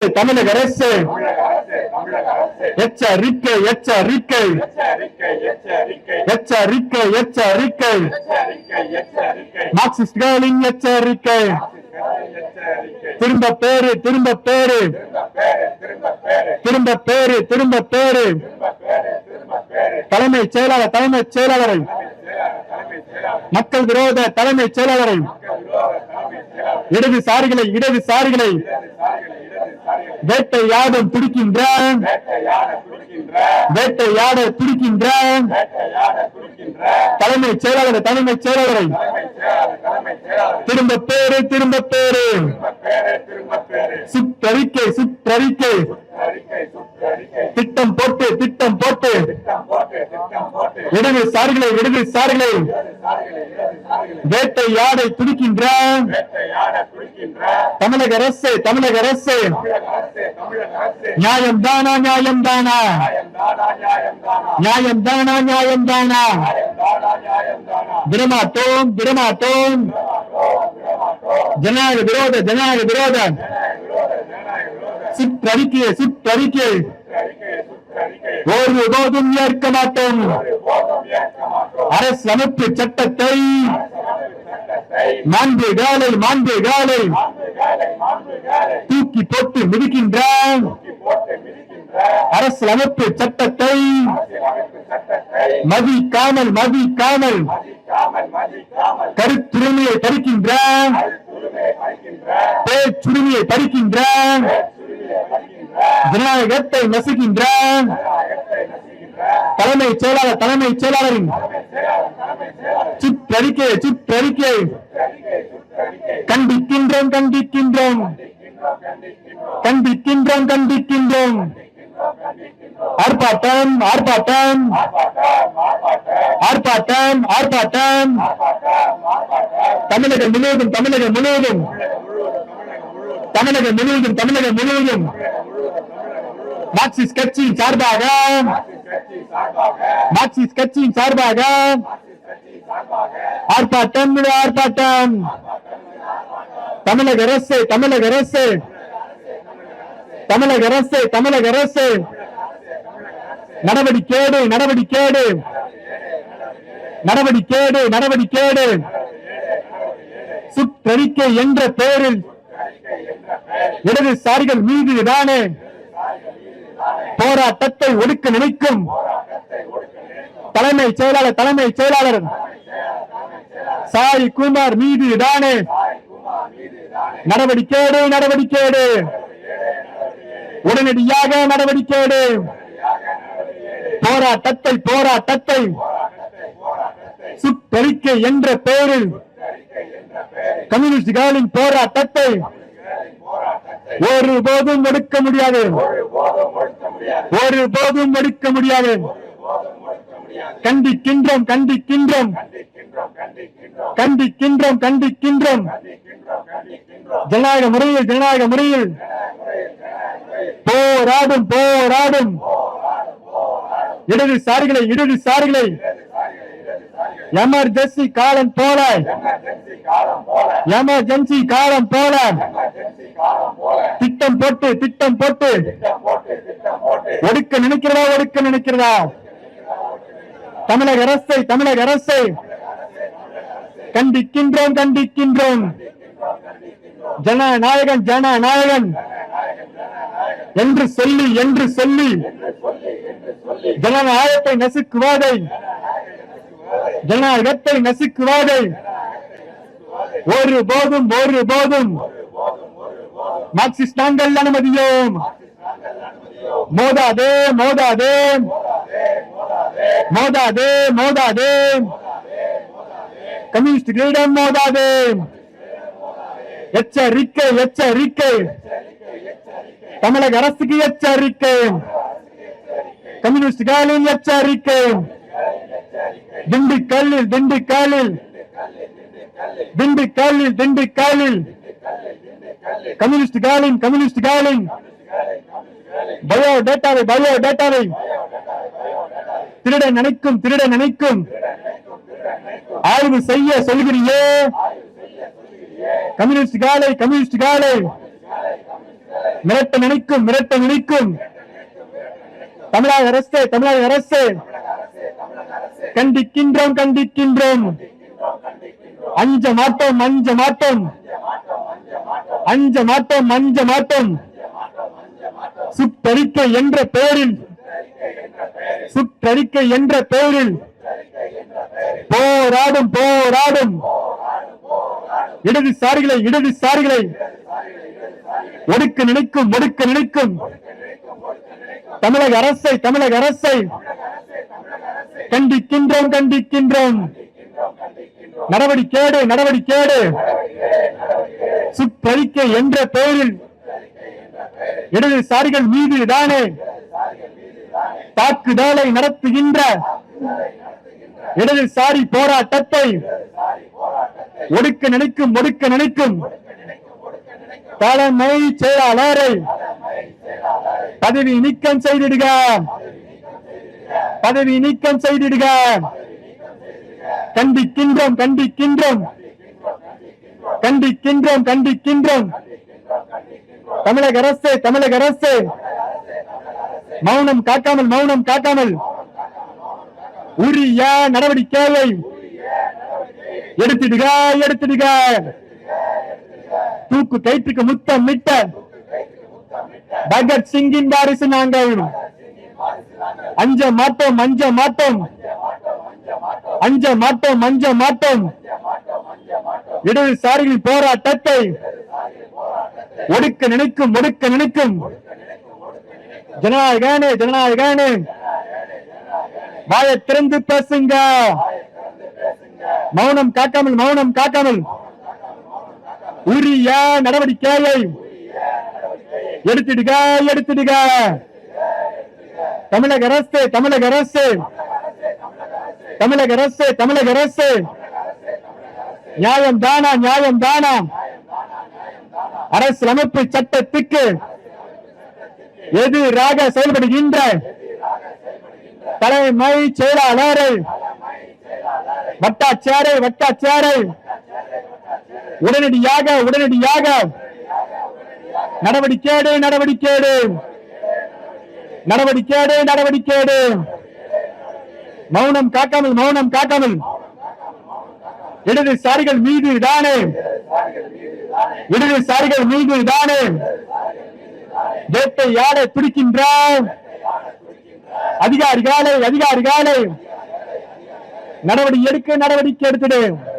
தமிழக அரசு எச்சரிக்கை எச்சரிக்கை எச்சரிக்கை எச்சரிக்கை மார்க்சிஸ்டுகளின் எச்சரிக்கை. திரும்ப பேரு திரும்ப பேரு திரும்ப பேரு திரும்ப பேரு தலைமைச் செயலாளரை மக்கள் விரோத தலைமைச் செயலாளரை இடதுசாரிகளை வேட்டையாட துடிக்கின்றான் தலைமைச் செயலாளரை திரும்ப பேரு சுற்றறிக்கை திட்டம் போட்டு இடதுசாரிகளை வேட்டையாட துடிக்கின்றான் தமிழக அரசு நியாயம்தானா விடமாட்டோம் ஜனநாயக விரோத சுற்றறிக்கை ஒருபோதும் ஏற்க மாட்டோம். அரசமைப்பு சட்டத்தை மாண்புகளை தூக்கி போட்டு மிதிக்கின்றான். அரசியலமைப்பு சட்டத்தை மதிக்காமல் கருத்துரிமையை பறிக்கின்றான், பேச்சுரிமையை பறிக்கின்றான், ஜனநாயகத்தை நசுக்கின்றான். தலைமைச் செயலாளரின் சுற்றறிக்கை கண்டிக்கின்றோம். ஆர்ப்பாட்டம் தமிழகம் முழுவதும் மார்க்சிஸ்ட் கட்சியின் சார்பாக ஆர்ப்பாட்டம். தமிழக அரசு நடவடிக்கை சுற்றறிக்கை என்ற பெயரில் இடதுசாரிகள் மீது தானே போராட்டத்தை ஒடுக்க நினைக்கும் தலைமைச் செயலாளர் சாய் குமார் மீது தானே நடவடிக்கை உடனடியாக நடவடிக்கை. போராட்டத்தை சுற்றறிக்கை என்ற பெயரில் கம்யூனிஸ்டுகளின் போராட்டத்தை ஒருபோதும் ஒடுக்க முடியாது. கண்டிக்கின்றோம். ஜனநாயக முறையில் போராடும் இடதுசாரிகளை எமர்ஜென்சி காலம் போல திட்டம் போட்டு ஒடுக்க நினைக்கிறதா தமிழக அரசை கண்டிக்கின்றோம். ஜனநாயகன் என்று சொல்லி ஜனநாயகத்தை நசுக்குவதை ஒருபோதும் மார்க்சிஸ்ட் நாங்கள் அனுமதியோம். மோதாதே கம்யூனிஸ்டுகளிடம் மோதாதே. எச்சரிக்கை தமிழக அரசுக்கு எச்சரிக்கை, கம்யூனிஸ்டுகளின் எச்சரிக்கை. திண்டுக்கல்லில் கம்யூனிஸ்டுகளின் பயோடேட்டாவை திருட நினைக்கும் ஆய்வு செய்ய சொல்கிறியே. கம்யூனிஸ்டுகளை மிரட்ட நினைக்கும் தமிழக அரசு கண்டிக்கின்றோம் அஞ்ச மாட்டோம் சுற்றறிக்கை என்ற பெயரில் போராடும் இடதுசாரிகளை ஒடுக்க நினைக்கும் தமிழக அரசை கண்டிக்கின்றோம் நடவடிக்கை சுற்றறிக்கை என்ற பெயரில் இடதுசாரிகள் மீது தானே தாக்குதலை நடத்துகின்ற இடதுசாரி போராட்டத்தை ஒடுக்க நினைக்கும் தலைமை செயலாளரை பதவி நீக்கம் செய்திடுக கண்டிக்கின்றோம் தமிழக அரசு மௌனம் காக்காமல் உரிய நடவடிக்கையை எடுத்திடுக தூக்கு கயிற்றுக்கு முத்தமிட்ட பகத் சிங்கின் வாரிசு நாங்கள் அஞ்ச மாட்டோம் இடதுசாரிகள் போராட்டத்தை ஒடுக்க நினைக்கும் ஜனநாயகனே வாயை திறந்து பேசுங்க மௌனம் காக்காமல் உரிய நடவடிக்கையை எடுத்திடுக தமிழக அரசு நியாயம் தானா அரசியலமைப்பு சட்டத்துக்கு எதிராக செயல்படுகின்ற தலைமை செயலாளரை வட்டாட்சியரை உடனடியாக நடவடிக்கை மௌனம் காக்காமல் இடதுசாரிகள் மீது தானே வேட்டையாட துடிக்கின்ற அதிகாரிகளை நடவடிக்கை எடுத்துடு